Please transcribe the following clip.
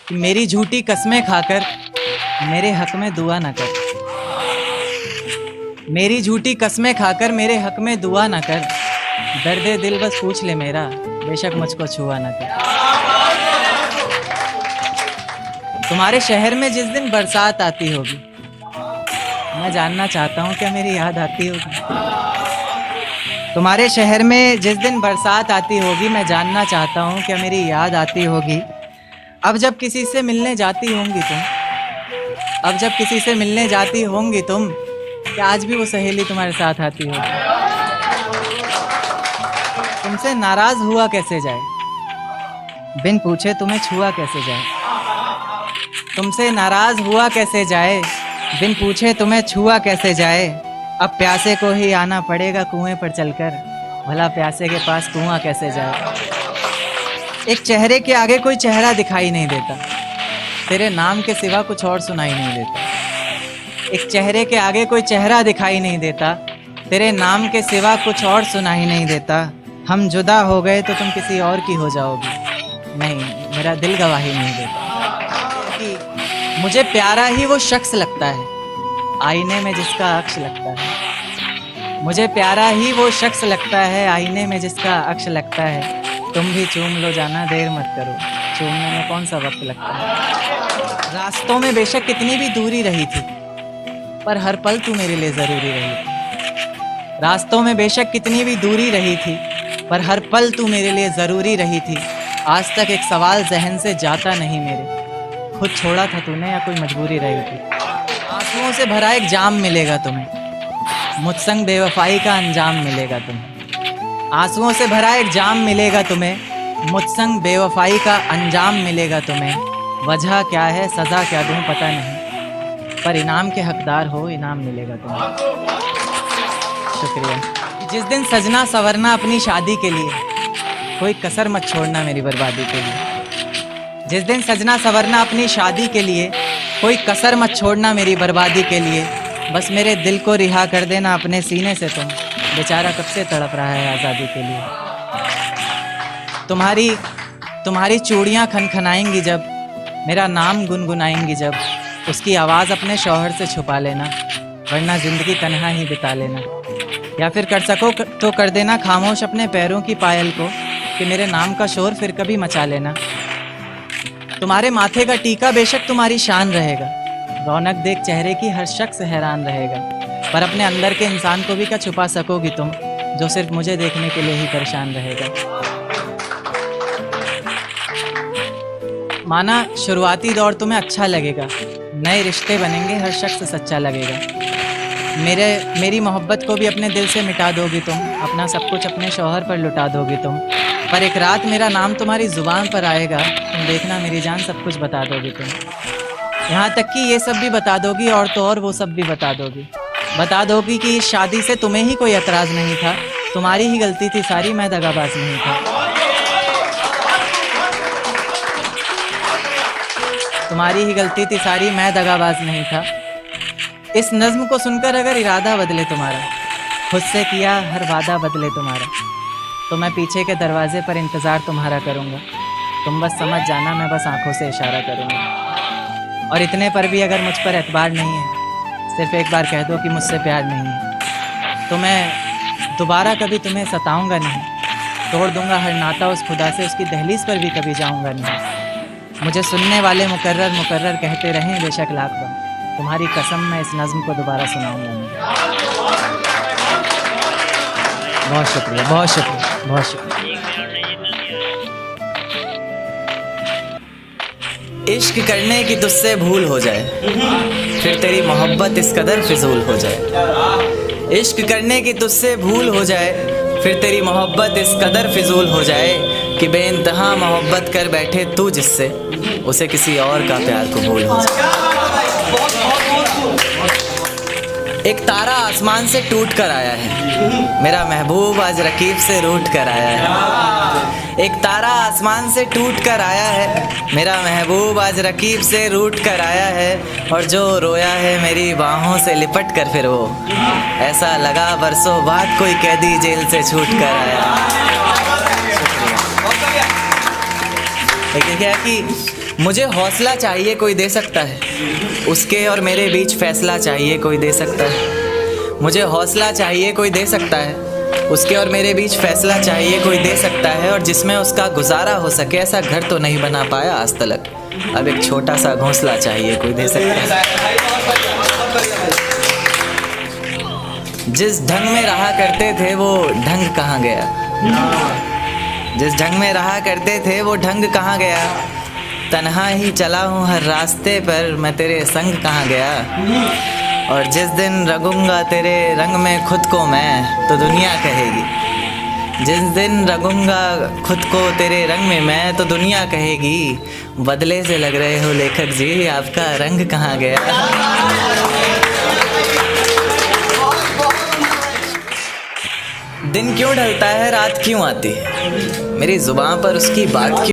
कि मेरी झूठी कस्में खाकर मेरे हक में दुआ न कर। मेरी झूठी कस्में खाकर मेरे हक में दुआ न कर। दर्द दिल बस पूछ ले मेरा, बेशक मुझको छुआ न कर। तुम्हारे शहर में जिस दिन बरसात आती होगी, मैं जानना चाहता हूँ क्या मेरी याद आती होगी। तुम्हारे शहर में जिस दिन बरसात आती होगी, मैं जानना चाहता हूँ क्या मेरी याद आती होगी। अब जब किसी से मिलने जाती होंगी तुम, अब जब किसी से मिलने जाती होंगी तुम, क्या आज भी वो सहेली तुम्हारे साथ आती होगी। तुमसे नाराज हुआ कैसे जाए, बिन पूछे तुम्हें छुआ कैसे जाए। तुमसे नाराज हुआ कैसे जाए, बिन पूछे तुम्हें छुआ कैसे जाए। अब प्यासे को ही आना पड़ेगा कुएं पर चलकर, भला प्यासे के पास कुआं कैसे जाए। एक चेहरे के आगे कोई चेहरा दिखाई नहीं देता, तेरे नाम के सिवा कुछ और सुनाई नहीं देता। एक चेहरे के आगे कोई चेहरा दिखाई नहीं देता, तेरे नाम के सिवा कुछ और सुनाई नहीं देता। हम जुदा हो गए तो तुम किसी और की हो जाओगी, नहीं मेरा दिल गवाही नहीं देता। कि मुझे प्यारा ही वो शख्स लगता है, आईने में जिसका अक्स लगता है। मुझे प्यारा ही वो शख्स लगता है, आईने में जिसका अक्स लगता है। तुम भी चूम लो जाना, देर मत करो, चूमने में कौन सा वक्त लगता है। रास्तों में बेशक कितनी भी दूरी रही थी, पर हर पल तू मेरे लिए ज़रूरी रही थी। रास्तों में बेशक कितनी भी दूरी रही थी, पर हर पल तू मेरे लिए ज़रूरी रही थी। आज तक एक सवाल जहन से जाता नहीं मेरे, खुद छोड़ा था तूने या कोई मजबूरी रही थी। आंसुओं से भरा एक जाम मिलेगा तुम्हें, मुझसंग बेवफाई का अंजाम मिलेगा तुम्हें। आंसुओं से भरा एक जाम मिलेगा तुम्हें, मुझसंग बेवफाई का अंजाम मिलेगा तुम्हें। वजह क्या है सज़ा क्या दूँ पता नहीं, पर इनाम के हकदार हो, इनाम मिलेगा तुम्हें। शुक्रिया। जिस दिन सजना संवरना अपनी शादी के लिए, कोई कसर मत छोड़ना मेरी बर्बादी के लिए। जिस दिन सजना संवरना अपनी शादी के लिए, कोई कसर मत छोड़ना मेरी बर्बादी के लिए। बस मेरे दिल को रिहा कर देना अपने सीने से तुम, बेचारा कब से तड़प रहा है आज़ादी के लिए। तुम्हारी चूड़ियाँ खनखनाएंगी जब, मेरा नाम गुनगुनाएंगी जब, उसकी आवाज़ अपने शौहर से छुपा लेना, वरना ज़िंदगी तन्हा ही बिता लेना। या फिर कर सको तो कर देना खामोश अपने पैरों की पायल को, कि मेरे नाम का शोर फिर कभी मचा लेना। तुम्हारे माथे का टीका बेशक तुम्हारी शान रहेगा, रौनक देख चेहरे की हर शख्स हैरान रहेगा। पर अपने अंदर के इंसान को भी क्या छुपा सकोगी तुम, जो सिर्फ मुझे देखने के लिए ही परेशान रहेगा। माना शुरुआती दौर तुम्हें अच्छा लगेगा, नए रिश्ते बनेंगे हर शख्स सच्चा लगेगा। मेरी मोहब्बत को भी अपने दिल से मिटा दोगी तुम, अपना सब कुछ अपने शौहर पर लुटा दोगी तुम। पर एक रात मेरा नाम तुम्हारी ज़ुबान पर आएगा, तुम देखना मेरी जान सब कुछ बता दोगी तुम। यहाँ तक कि ये सब भी बता दोगी, और तो और वो सब भी बता दोगी। बता दोगी कि इस शादी से तुम्हें ही कोई एतराज़ नहीं था, तुम्हारी ही गलती थी सारी, मैं दगाबाज नहीं था। तुम्हारी ही गलती थी सारी, मैं दगाबाज नहीं था। इस नज़्म को सुनकर अगर इरादा बदले तुम्हारा, खुद से किया हर वादा बदले तुम्हारा, तो मैं पीछे के दरवाजे पर इंतज़ार तुम्हारा करूँगा। तुम बस समझ जाना, मैं बस आंखों से इशारा करूँगा। और इतने पर भी अगर मुझ पर एतबार नहीं है, सिर्फ एक बार कह दो कि मुझसे प्यार नहीं है, तो मैं दोबारा कभी तुम्हें सताऊँगा नहीं। तोड़ दूँगा हर नाता उस खुदा से, उसकी दहलीज पर भी कभी जाऊँगा नहीं। मुझे सुनने वाले मुकर्रर मुकर्रर कहते रहें बेशक लाख बार, तुम्हारी कसम मैं इस नज़्म को दोबारा सुनाऊँगा नहीं। बहुत शुक्रिया, बहुत शुक्रिया, बहुत शुक्रिया। इश्क करने की तुझसे भूल हो जाए, फिर तेरी मोहब्बत इस कदर फिजूल हो जाए। इश्क करने की तुझसे भूल हो जाए, फिर तेरी मोहब्बत इस कदर फिजूल हो जाए, कि बेइंतहा मोहब्बत कर बैठे तू जिससे, उसे किसी और का प्यार कबूल हो जाए। एक तारा आसमान से टूट कर आया है, मेरा महबूब आज रकीब से रूठ कर आया है। एक तारा आसमान से टूट कर आया है, मेरा महबूब आज रकीब से रूठ कर आया है। और जो रोया है मेरी बाहों से लिपट कर, फिर वो ऐसा लगा बरसों बाद कोई कैदी जेल से छूट कर आया। देखिए क्या कि मुझे हौसला चाहिए कोई दे सकता है, उसके और मेरे बीच फैसला चाहिए कोई दे सकता है। मुझे हौसला चाहिए कोई दे सकता है, उसके और मेरे बीच फैसला चाहिए कोई दे सकता है। और जिसमें उसका गुजारा हो सके, ऐसा घर तो नहीं बना पाया आज तलक, अब एक छोटा सा घोंसला चाहिए कोई दे सकता है। जिस ढंग में रहा करते थे वो ढंग कहाँ गया, जिस ढंग में रहा करते थे वो ढंग कहाँ गया। तन्हा ही चला हूँ हर रास्ते पर, मैं तेरे संग कहाँ गया। और जिस दिन रंगूंगा तेरे रंग में खुद को मैं, तो दुनिया कहेगी। जिस दिन रंगूंगा खुद को तेरे रंग में मैं, तो दुनिया कहेगी, बदले से लग रहे हो लेखक जी, आपका रंग कहाँ गया। दिन क्यों ढलता है रात क्यों आती है, मेरी जुबान पर उसकी बात क्यों